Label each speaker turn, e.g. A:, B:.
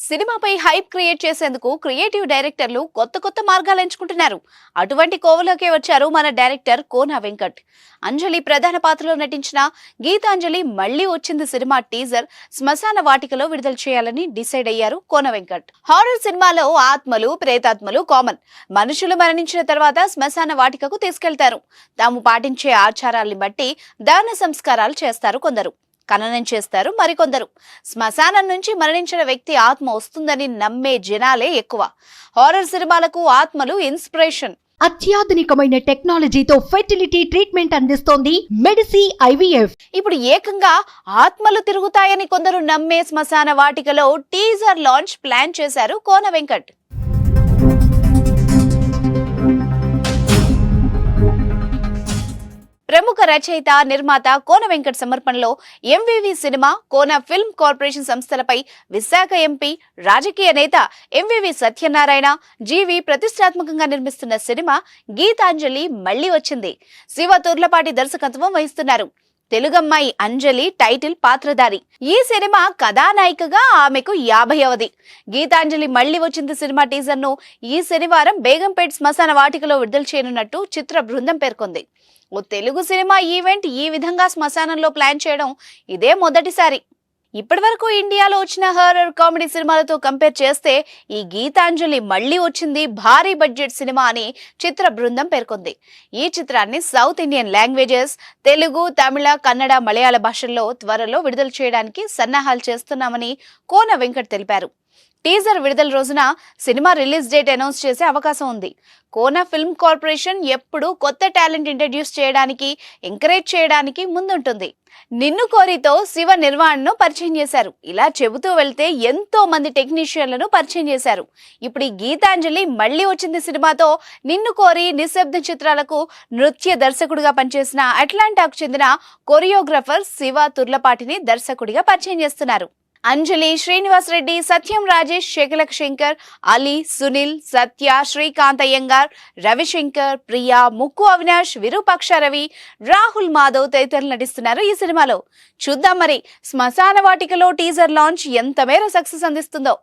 A: సినిమాపై hype create చేసేందుకు creative డైరెక్టర్లు కొత్త మార్గాలు ఎంచుకుంటున్నారు. అటువంటి కోవలోకే వచ్చారు మన డైరెక్టర్ కోన వెంకట్. అంజలి ప్రధాన పాత్రలో నటించిన గీతాంజలి మళ్లీ వచ్చింది సినిమా టీజర్ శ్మశాన వాటికలో విడుదల చేయాలని డిసైడ్ అయ్యారు కోన వెంకట్. హారర్ సినిమాలో ఆత్మలు, ప్రేతాత్మలు కామన్. మనుషులు మరణించిన తర్వాత శ్మశాన వాటికకు తీసుకెళ్తారు. తాము పాటించే ఆచారాల్ని బట్టి దాన సంస్కారాలు చేస్తారు కొందరు, ఖననం చేస్తారు మరికొందరు. శ్మశానం నుంచి మరణించిన వ్యక్తి ఆత్మ వస్తుందని నమ్మే జనాలే ఎక్కువ. హారర్ సినిమాలకు ఆత్మలు ఇన్స్పిరేషన్.
B: అత్యాధునికమైన టెక్నాలజీతో ఫెర్టిలిటీ ట్రీట్మెంట్ అందిస్తోంది మెడిసి ఐవీఎఫ్.
A: ఇప్పుడు ఏకంగా ఆత్మలు తిరుగుతాయని కొందరు నమ్మే శ్మశాన వాటికలో టీజర్ లాంచ్ ప్లాన్ చేశారు కోన వెంకట్. ప్రముఖ రచయిత, నిర్మాత కోన వెంకట్ సమర్పణలో ఎంవివి సినిమా, కోన ఫిల్మ్ కార్పొరేషన్ సంస్థలపై విశాఖ ఎంపీ, రాజకీయ నేత ఎంవివి సత్యనారాయణ, జీవి ప్రతిష్టాత్మకంగా నిర్మిస్తున్న సినిమా గీతాంజలి మళ్లీ వచ్చింది. శివ తుర్లపాటి దర్శకత్వం వహిస్తున్నారు. తెలుగమ్మాయి అంజలి టైటిల్ పాత్రధారి. ఈ సినిమా కథానాయికగా ఆమెకు 50వది. గీతాంజలి మళ్లీ వచ్చింది సినిమా టీజర్ ను ఈ శనివారం బేగంపేట్ శ్మశాన వాటికలో విడుదల చేయనున్నట్టు చిత్ర బృందం పేర్కొంది. ఓ తెలుగు సినిమా ఈవెంట్ ఈ విధంగా శ్మశానంలో ప్లాన్ చేయడం ఇదే మొదటిసారి. ఇప్పటి వరకు ఇండియాలో వచ్చిన హారర్ కామెడీ సినిమాలతో కంపేర్ చేస్తే ఈ గీతాంజలి మళ్లీ వచ్చింది భారీ బడ్జెట్ సినిమా అని చిత్ర బృందం పేర్కొంది. ఈ చిత్రాన్ని సౌత్ ఇండియన్ లాంగ్వేజెస్ తెలుగు, తమిళ, కన్నడ, మలయాళ భాషల్లో త్వరలో విడుదల చేయడానికి సన్నాహాలు చేస్తున్నామని కోన వెంకట్ తెలిపారు. టీజర్ విడుదల రోజున సినిమా రిలీజ్ డేట్ అనౌన్స్ చేసే అవకాశం ఉంది. కోన ఫిల్మ్ కార్పొరేషన్ ఎప్పుడూ కొత్త టాలెంట్ ఇంట్రడ్యూస్ చేయడానికి, ఎంకరేజ్ చేయడానికి ముందుంటుంది. నిన్ను కోరితో శివ నిర్వాణ్ను పరిచయం చేశారు. ఇలా చెబుతూ వెళ్తే ఎంతో మంది టెక్నీషియన్లను పరిచయం చేశారు. ఇప్పుడు ఈ గీతాంజలి మళ్లీ వచ్చింది సినిమాతో నిన్ను కోరి, నిశ్శబ్ద చిత్రాలకు నృత్య దర్శకుడిగా పనిచేసిన అట్లాంటాకు చెందిన కొరియోగ్రాఫర్ శివ తుర్లపాటిని దర్శకుడిగా పరిచయం చేస్తున్నారు. అంజలి, శ్రీనివాస్ రెడ్డి, సత్యం రాజేష్, శేఖలక్ శంకర్, అలీ, సునీల్, సత్య, శ్రీకాంత్ అయ్యంగార్, రవిశంకర్, ప్రియా, ముక్కు అవినాష్, విరూపాక్ష రవి, రాహుల్ మాధవ్ తదితరులు నటిస్తున్నారు ఈ సినిమాలో. చూద్దాం మరి శ్మశాన వాటికలో టీజర్ లాంచ్ ఎంత మేర సక్సెస్ అందిస్తుందో.